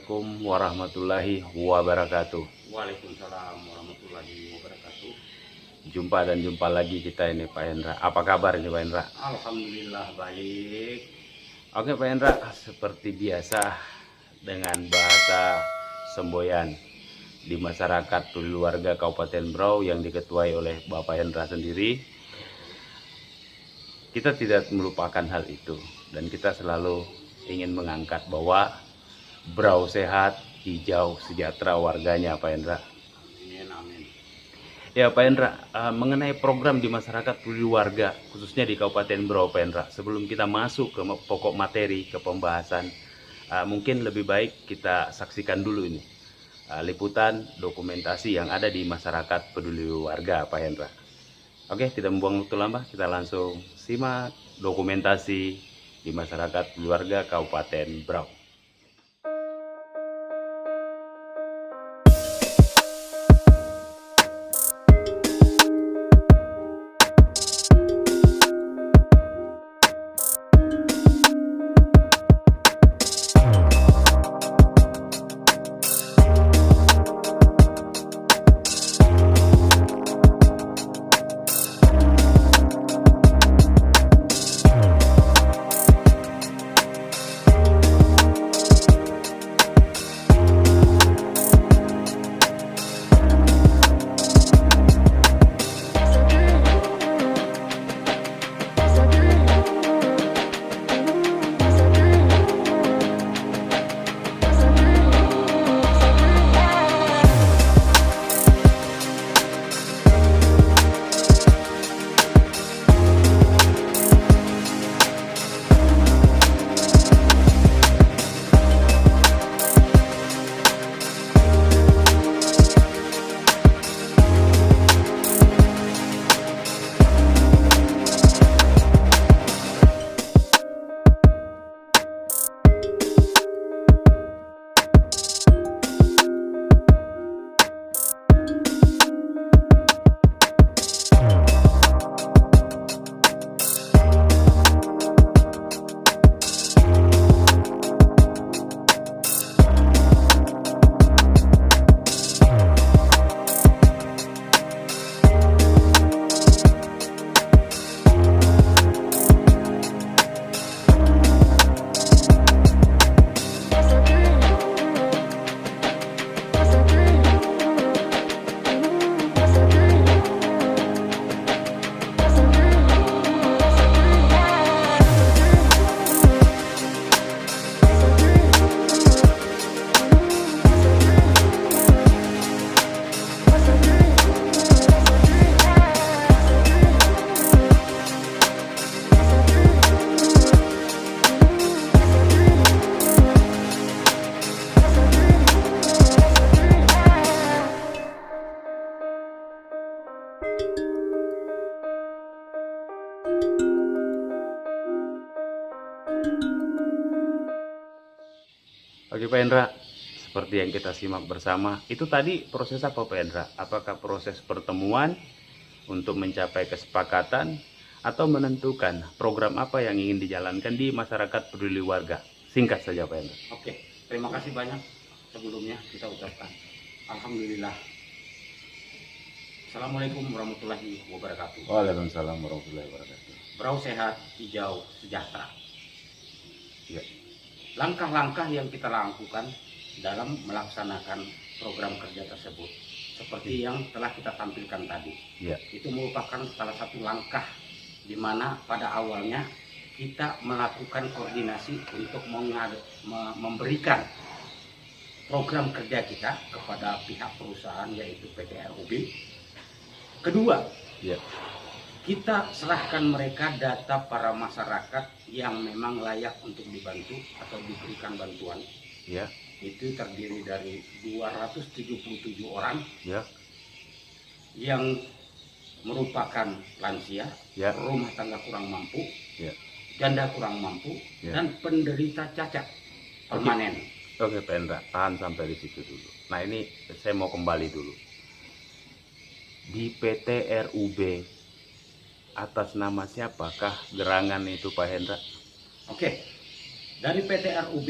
Assalamualaikum warahmatullahi wabarakatuh. Waalaikumsalam warahmatullahi wabarakatuh. Jumpa lagi kita ini Pak Hendra. Apa kabar ini Pak Hendra? Alhamdulillah baik. Oke Pak Hendra, seperti biasa dengan bahasa semboyan di masyarakat keluarga Kabupaten Berau yang diketuai oleh Bapak Hendra sendiri. Kita tidak melupakan hal itu dan kita selalu ingin mengangkat bahwa Berau sehat, hijau, sejahtera warganya Pak Hendra. Amin, amin. Ya Pak Hendra, mengenai program di masyarakat peduli warga, khususnya di Kabupaten Berau Pak Hendra, sebelum kita masuk ke pokok materi, ke pembahasan, mungkin lebih baik kita saksikan dulu ini liputan dokumentasi yang ada di masyarakat peduli warga Pak Hendra. Oke, tidak membuang waktu lama, kita langsung simak dokumentasi di masyarakat peduli warga Kabupaten Berau. Oke Pak Hendra, seperti yang kita simak bersama, itu tadi proses apa Pak Hendra? Apakah proses pertemuan untuk mencapai kesepakatan atau menentukan program apa yang ingin dijalankan di masyarakat peduli warga? Singkat saja Pak Hendra. Oke, terima kasih banyak sebelumnya kita ucapkan. Alhamdulillah. Assalamualaikum warahmatullahi wabarakatuh. Waalaikumsalam warahmatullahi wabarakatuh. Berau sehat, hijau, sejahtera. Ya. Langkah-langkah yang kita lakukan dalam melaksanakan program kerja tersebut, seperti yang telah kita tampilkan tadi, itu merupakan salah satu langkah di mana pada awalnya kita melakukan koordinasi untuk memberikan program kerja kita kepada pihak perusahaan yaitu PT RUB. Kedua, kita serahkan mereka data para masyarakat yang memang layak untuk dibantu atau diberikan bantuan. Itu terdiri dari 277 orang yang merupakan lansia, rumah tangga kurang mampu, janda kurang mampu, dan penderita cacat permanen. Oke Pak Hendra, tahan sampai di situ dulu. Nah ini saya mau kembali dulu. Di PT RUB atas nama siapakah gerangan itu Pak Hendra? Oke, dari PT RUB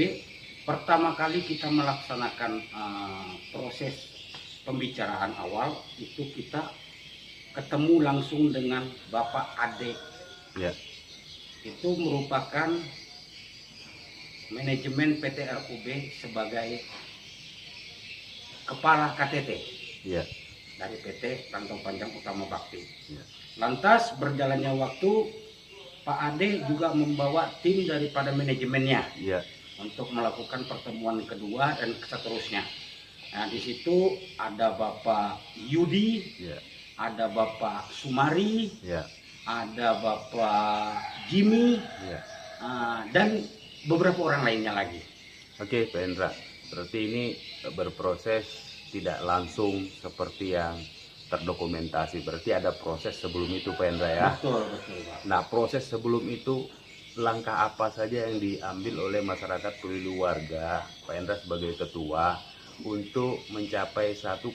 pertama kali kita melaksanakan proses pembicaraan awal itu kita ketemu langsung dengan Bapak Ade. Ya. Itu merupakan manajemen PT RUB sebagai kepala KTT. Ya. Dari PT Rantau Panjang Utama Bakti. Ya. Lantas berjalannya waktu, Pak Ade juga membawa tim daripada manajemennya. Ya. Untuk melakukan pertemuan kedua dan seterusnya. Nah, di situ ada Bapak Yudi, Ya. ada Bapak Sumari, Ya. ada Bapak Jimmy, Ya. dan beberapa orang lainnya lagi. Oke, Pak Hendra. Berarti ini berproses tidak langsung seperti yang terdokumentasi. Berarti ada proses sebelum itu, Pak Hendra ya. Betul, betul, Pak. Nah, proses sebelum itu langkah apa saja yang diambil oleh masyarakat peduli warga, Pak Hendra sebagai ketua, untuk mencapai satu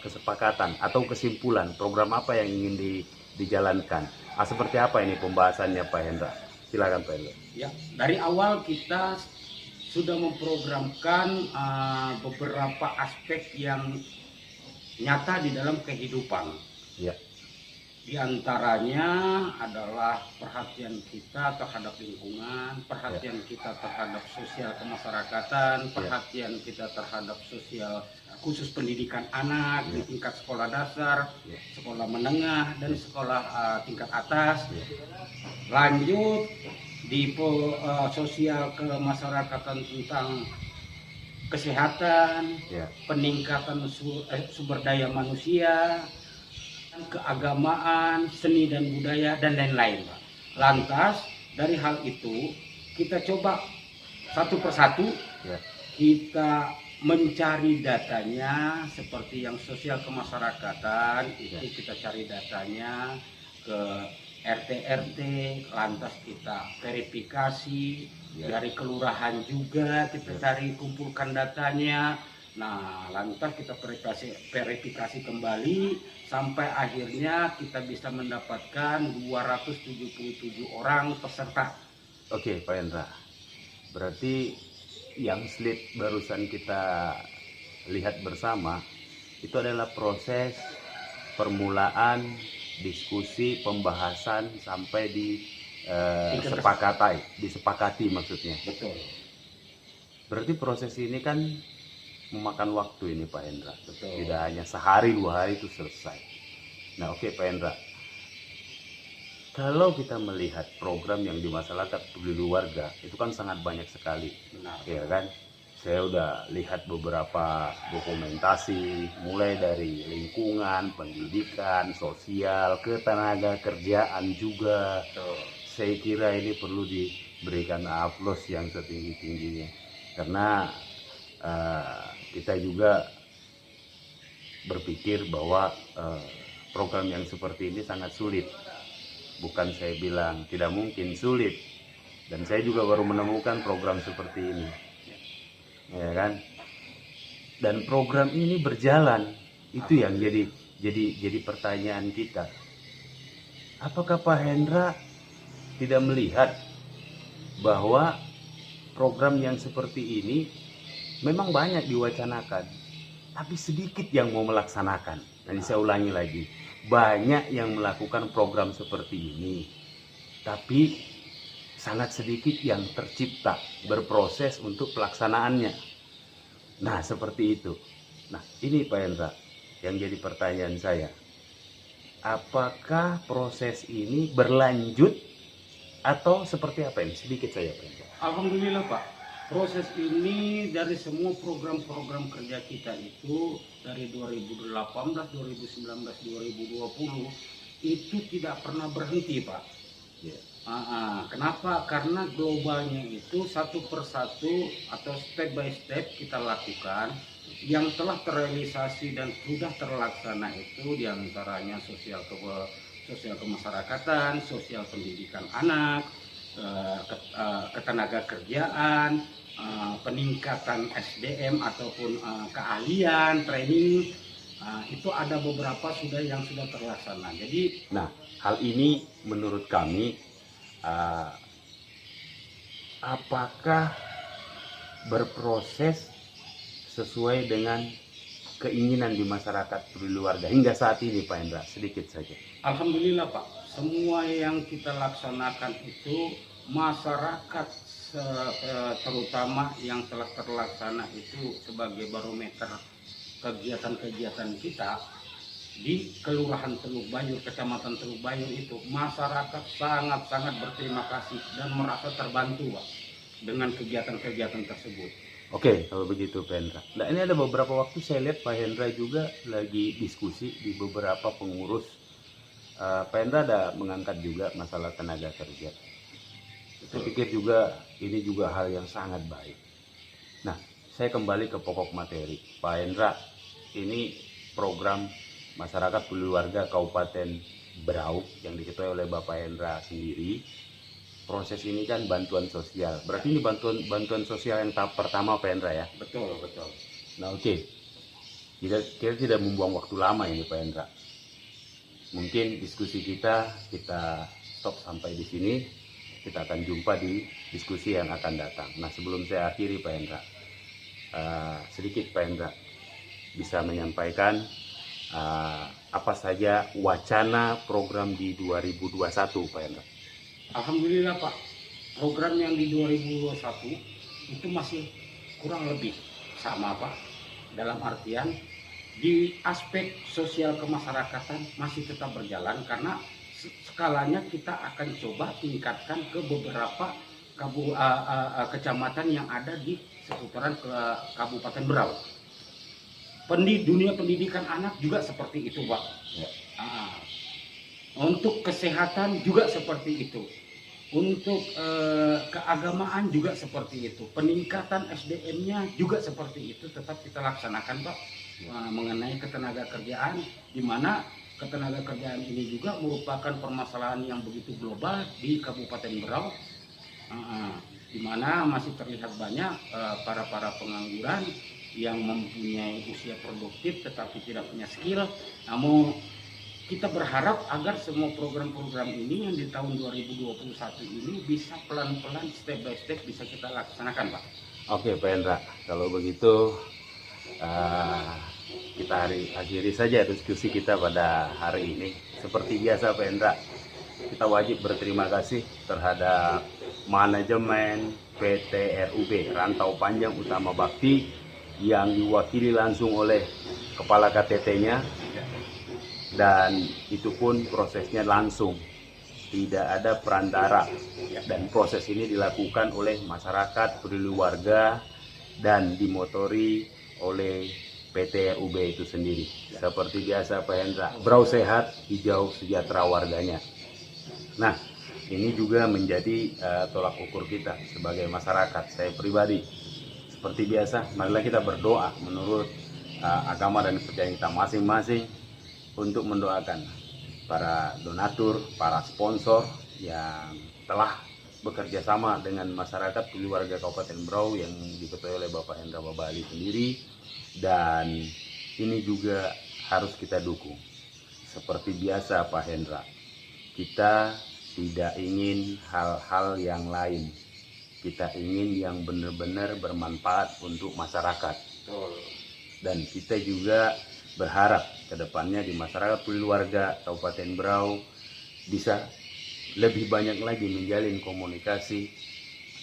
kesepakatan atau kesimpulan program apa yang ingin dijalankan? Seperti apa ini pembahasannya, Pak Hendra? Silakan, Pak Hendra. Ya, dari awal kita sudah memprogramkan beberapa aspek yang nyata di dalam kehidupan. Ya. Di antaranya adalah perhatian kita terhadap lingkungan, perhatian kita terhadap sosial kemasyarakatan, perhatian kita terhadap sosial khusus pendidikan anak di tingkat sekolah dasar, sekolah menengah, dan sekolah tingkat atas. Lanjut di sosial kemasyarakatan tentang kesehatan, peningkatan sumber daya manusia, keagamaan, seni dan budaya, dan lain-lain, Pak. Lantas dari hal itu kita coba satu persatu kita mencari datanya, seperti yang sosial kemasyarakatan itu kita cari datanya ke RT-RT, lantas kita verifikasi dari kelurahan juga kita cari kumpulkan datanya. Nah, lantas kita verifikasi kembali sampai akhirnya kita bisa mendapatkan 277 orang peserta. Oke, Pak Hendra. Berarti yang slide barusan kita lihat bersama itu adalah proses permulaan diskusi, pembahasan sampai disepakati maksudnya. Betul. Berarti proses ini kan memakan waktu ini, Pak Hendra. Betul. Tidak hanya sehari 2 hari itu selesai. Nah, oke, Pak Hendra. Kalau kita melihat program yang di masyarakat peduli warga itu kan sangat banyak sekali. Benar. Ya kan? Saya udah lihat beberapa dokumentasi mulai dari lingkungan, pendidikan, sosial, ketenaga kerjaan juga. Betul. Saya kira ini perlu diberikan aplaus yang setinggi-tingginya. Karena kita juga berpikir bahwa program yang seperti ini sangat sulit. Bukan saya bilang tidak mungkin, sulit. Dan saya juga baru menemukan program seperti ini, ya kan? Dan program ini berjalan, itu yang jadi pertanyaan kita. Apakah Pak Hendra tidak melihat bahwa program yang seperti ini memang banyak diwacanakan, tapi sedikit yang mau melaksanakan. Nanti saya ulangi lagi, banyak yang melakukan program seperti ini, tapi sangat sedikit yang tercipta, berproses untuk pelaksanaannya. Nah, seperti itu. Nah, ini Pak Hendra, yang jadi pertanyaan saya. Apakah proses ini berlanjut atau seperti apa ini? Sedikit saja, Pak Hendra. Alhamdulillah, Pak. Proses ini dari semua program-program kerja kita itu dari 2018, 2019, 2020 itu tidak pernah berhenti, Pak. Kenapa? Karena globalnya itu satu persatu atau step by step kita lakukan. Yang telah terrealisasi dan sudah terlaksana itu diantaranya sosial kemasyarakatan, sosial pendidikan anak, ketenaga kerjaan, peningkatan SDM ataupun keahlian, training, itu ada beberapa yang sudah terlaksana. Jadi, nah, hal ini menurut kami apakah berproses sesuai dengan keinginan di masyarakat peduli warga hingga saat ini Pak Hendra, sedikit saja. Alhamdulillah Pak, semua yang kita laksanakan itu masyarakat terutama yang telah terlaksana itu sebagai barometer kegiatan-kegiatan kita di Kelurahan Teluk Bayur, Kecamatan Teluk Bayur itu masyarakat sangat-sangat berterima kasih dan merasa terbantu Pak dengan kegiatan-kegiatan tersebut. Oke, kalau begitu Pak Hendra. Nah, ini ada beberapa waktu saya lihat Pak Hendra juga lagi diskusi di beberapa pengurus. Pak Hendra ada mengangkat juga masalah tenaga kerja. Saya pikir juga ini juga hal yang sangat baik. Nah, saya kembali ke pokok materi. Pak Hendra, ini program Masyarakat Peduli Warga Kabupaten Berau yang diketuai oleh Bapak Hendra sendiri. Proses ini kan bantuan sosial. Berarti ini bantuan sosial yang tahap pertama Pak Hendra ya? Betul, betul. Nah, oke. Kita tidak membuang waktu lama ini Pak Hendra. Mungkin diskusi kita stop sampai di sini. Kita akan jumpa di diskusi yang akan datang. Nah, sebelum saya akhiri Pak Hendra, sedikit Pak Hendra bisa menyampaikan apa saja wacana program di 2021 Pak Hendra. Alhamdulillah Pak, program yang di 2021 itu masih kurang lebih sama Pak. Dalam artian di aspek sosial kemasyarakatan masih tetap berjalan karena skalanya kita akan coba tingkatkan ke beberapa kecamatan yang ada di seputaran Kabupaten Berau. Dunia pendidikan anak juga seperti itu Pak. Ya. Untuk kesehatan juga seperti itu. Untuk keagamaan juga seperti itu. Peningkatan SDM-nya juga seperti itu. Tetap kita laksanakan Pak. Mengenai ketenaga kerjaan, di mana ketenaga kerjaan ini juga merupakan permasalahan yang begitu global di Kabupaten Berau, di mana masih terlihat banyak para pengangguran yang mempunyai usia produktif tetapi tidak punya skill. Namun kita berharap agar semua program-program ini yang di tahun 2021 ini bisa pelan-pelan step by step bisa kita laksanakan Pak. Oke Pak Hendra, kalau begitu kita akhiri saja diskusi kita pada hari ini. Seperti biasa Pak Hendra, kita wajib berterima kasih terhadap manajemen PT RUB Rantau Panjang Utama Bakti yang diwakili langsung oleh kepala KTT-nya, dan itu pun prosesnya langsung, tidak ada perantara, dan proses ini dilakukan oleh masyarakat peduli warga dan dimotori oleh PT RUB itu sendiri. Seperti biasa Pak Hendra, Berau sehat, hijau sejahtera warganya. Nah, ini juga menjadi tolak ukur kita sebagai masyarakat. Saya pribadi, seperti biasa, marilah kita berdoa menurut agama dan kepercayaan kita masing-masing untuk mendoakan para donatur, para sponsor yang telah bekerja sama dengan masyarakat peduli warga Kabupaten Berau yang diketuai oleh Bapak Hendra Babali sendiri. Dan ini juga harus kita dukung. Seperti biasa Pak Hendra, kita tidak ingin hal-hal yang lain. Kita ingin yang benar-benar bermanfaat untuk masyarakat. Dan kita juga berharap ke depannya di masyarakat peduli warga Kabupaten Berau bisa lebih banyak lagi menjalin komunikasi,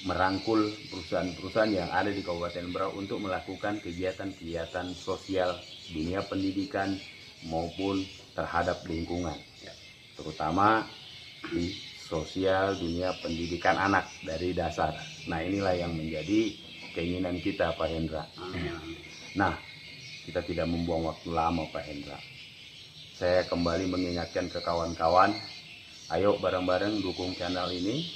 merangkul perusahaan-perusahaan yang ada di Kabupaten Berau untuk melakukan kegiatan-kegiatan sosial dunia pendidikan maupun terhadap lingkungan, terutama di sosial dunia pendidikan anak dari dasar. Nah, inilah yang menjadi keinginan kita Pak Hendra. Nah, kita tidak membuang waktu lama Pak Hendra. Saya kembali mengingatkan ke kawan-kawan, ayo bareng-bareng dukung channel ini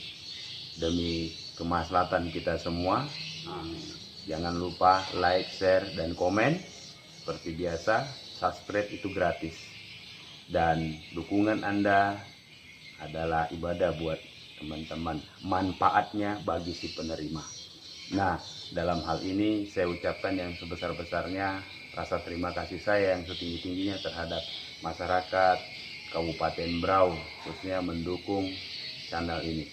demi kemaslahatan kita semua. Jangan lupa like, share, dan komen. Seperti biasa, subscribe itu gratis. Dan dukungan Anda adalah ibadah buat teman-teman. Manfaatnya bagi si penerima. Nah, dalam hal ini saya ucapkan yang sebesar-besarnya rasa terima kasih saya yang setinggi-tingginya terhadap masyarakat Kabupaten Berau, khususnya mendukung channel ini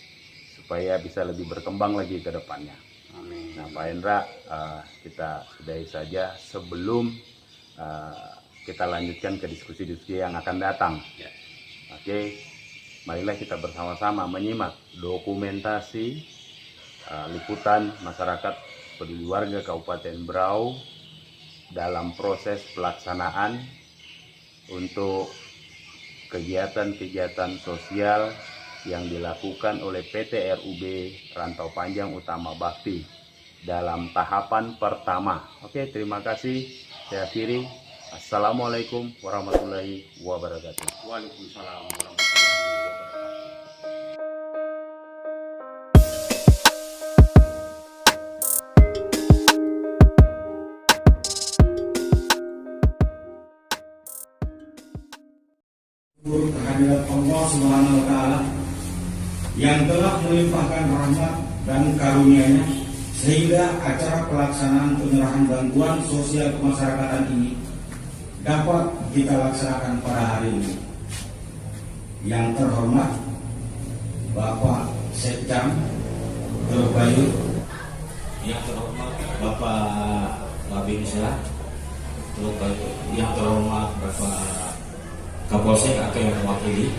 supaya bisa lebih berkembang lagi ke depannya. Amin. Nah, Pak Hendra, kita sudahi saja sebelum kita lanjutkan ke diskusi-diskusi yang akan datang. Ya. Oke, marilah kita bersama-sama menyimak dokumentasi liputan masyarakat peduli warga Kabupaten Berau dalam proses pelaksanaan untuk kegiatan-kegiatan sosial yang dilakukan oleh PT RUB Rantau Panjang Utama Bakti dalam tahapan pertama. Oke, terima kasih. Saya akhiri. Assalamualaikum warahmatullahi wabarakatuh. Waalaikumsalam warahmatullahi wabarakatuh. Kehadirat Allah Subhanahu wa Ta'ala yang telah melimpahkan rahmat dan karunia-Nya sehingga acara pelaksanaan penyerahan bantuan sosial kemasyarakatan ini dapat kita laksanakan pada hari ini. Yang terhormat Bapak Sekcam Teluk Bayur, yang terhormat Bapak Babinsa Teluk Bayur, yang terhormat Bapak Kapolsek atau yang mewakili,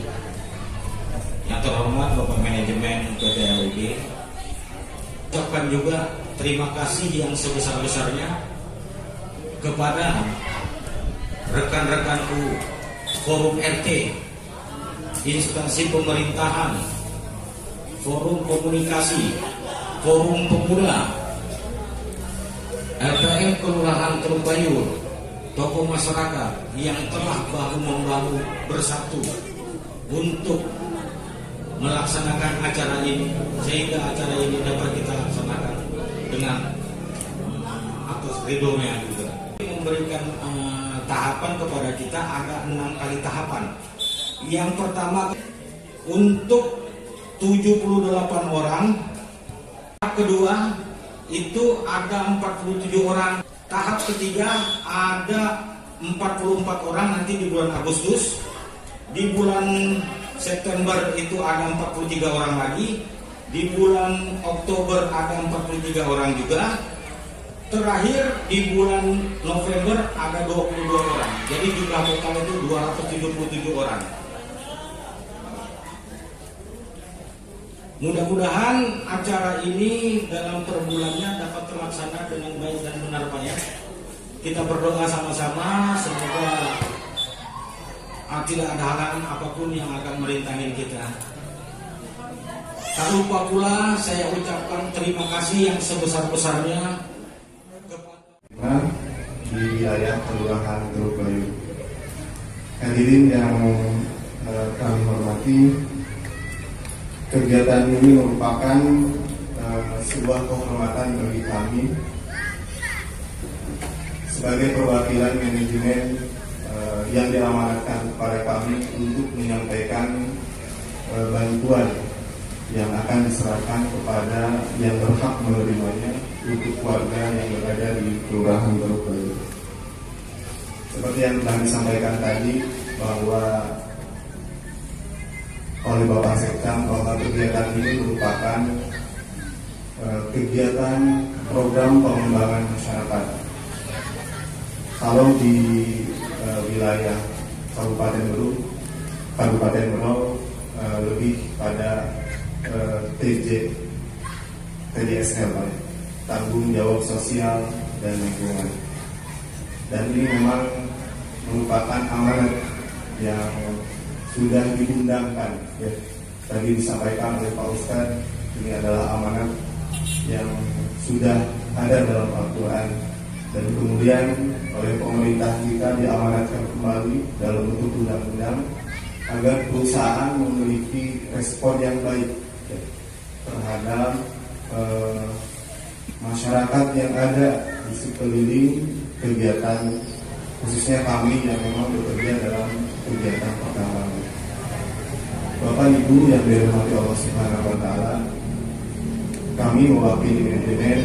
yang terhormat Bapak Manajemen PT RUB, ucapkan juga terima kasih yang sebesar-besarnya kepada rekan-rekanku Forum RT, instansi pemerintahan, Forum Komunikasi, Forum Pemuda, LPM Kelurahan Teluk Bayur, tokoh masyarakat yang telah bahu-membahu bersatu untuk melaksanakan acara ini sehingga acara ini dapat kita laksanakan dengan atas ridhonya juga. Memberikan tahapan kepada kita ada 6 kali tahapan. Yang pertama untuk 78 orang, tahap kedua itu ada 47 orang. Tahap ketiga ada 44 orang nanti di bulan Agustus. Di bulan September itu ada 43 orang lagi. Di bulan Oktober ada 43 orang juga. Terakhir di bulan November ada 22 orang. Jadi jumlah total itu 277 orang. Mudah-mudahan acara ini dalam per bulannya dapat terlaksana dengan baik dan benar, Pak ya. Kita berdoa sama-sama semoga tidak ada halangan apapun yang akan merintangi kita. Tak lupa pula saya ucapkan terima kasih yang sebesar-besarnya kepada di wilayah Kelurahan Teluk Bayur. Hadirin yang kami hormati, kegiatan ini merupakan sebuah kehormatan bagi kami sebagai perwakilan manajemen yang diamanatkan kepada kami untuk menyampaikan bantuan yang akan diserahkan kepada yang berhak menerimanya untuk warga yang berada di Kelurahan Teluk Bayur. Seperti yang telah disampaikan tadi bahwa oleh Bapak Sekcam bahwa kegiatan ini merupakan kegiatan program pengembangan masyarakat. Kalau di wilayah Kabupaten Berau lebih pada TJSL, tanggung jawab sosial dan lingkungan. Dan ini memang merupakan amanat yang sudah diundangkan, ya. Tadi disampaikan oleh Pak Ustadz, ini adalah amanat yang sudah ada dalam Al-Quran dan kemudian oleh pemerintah kita diamanatkan kembali dalam bentuk undang-undang agar perusahaan memiliki respon yang baik, ya, terhadap masyarakat yang ada di sekeliling kegiatan, khususnya kami yang memang bekerja dalam kegiatan pertambangan. Bapak Ibu yang dirahmati Allah Subhanahu wa Ta'ala, kami mewakili manajemen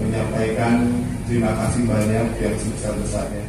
menyampaikan terima kasih banyak yang sebesar-besarnya.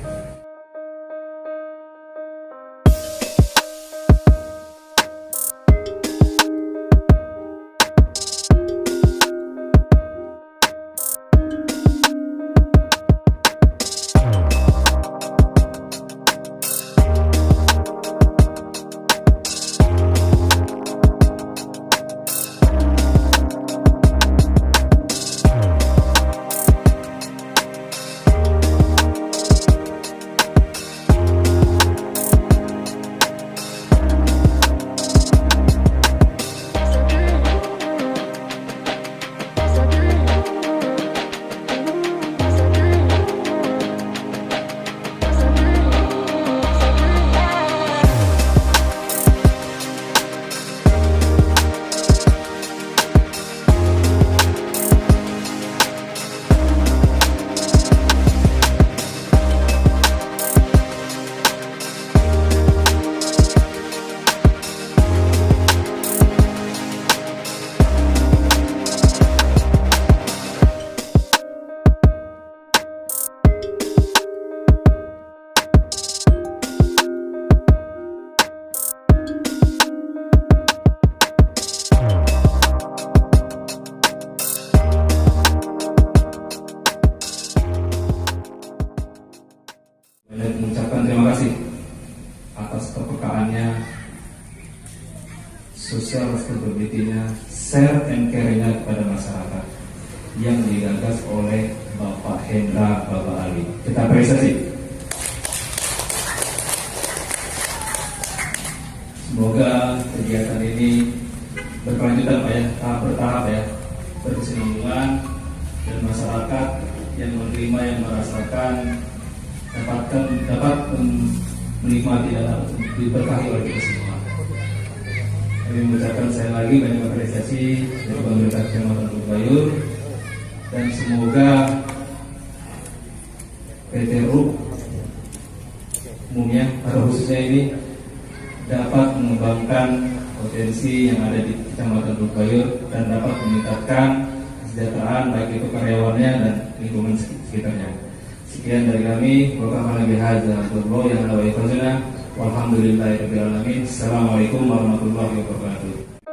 social responsibility-nya, share and care-nya kepada masyarakat yang digagas oleh Bapak Hendra Bapak Ali. Kita apresiasi. Semoga kegiatan ini berkelanjutan Pak ya, tahap bertahap ya, berkesinambungan, dan masyarakat yang menerima, yang merasakan dapat menikmati dan diberkahi oleh kita semua. Kami mengucapkan sekali lagi banyak apresiasi dari pemerintah Kecamatan Teluk Bayur, dan semoga PT RUP umumnya atau khususnya ini dapat mengembangkan potensi yang ada di Kecamatan Teluk Bayur dan dapat meningkatkan kesejahteraan baik itu karyawannya dan lingkungan sekitarnya. Sekian dari kami. Assalamualaikum warahmatullahi wabarakatuh.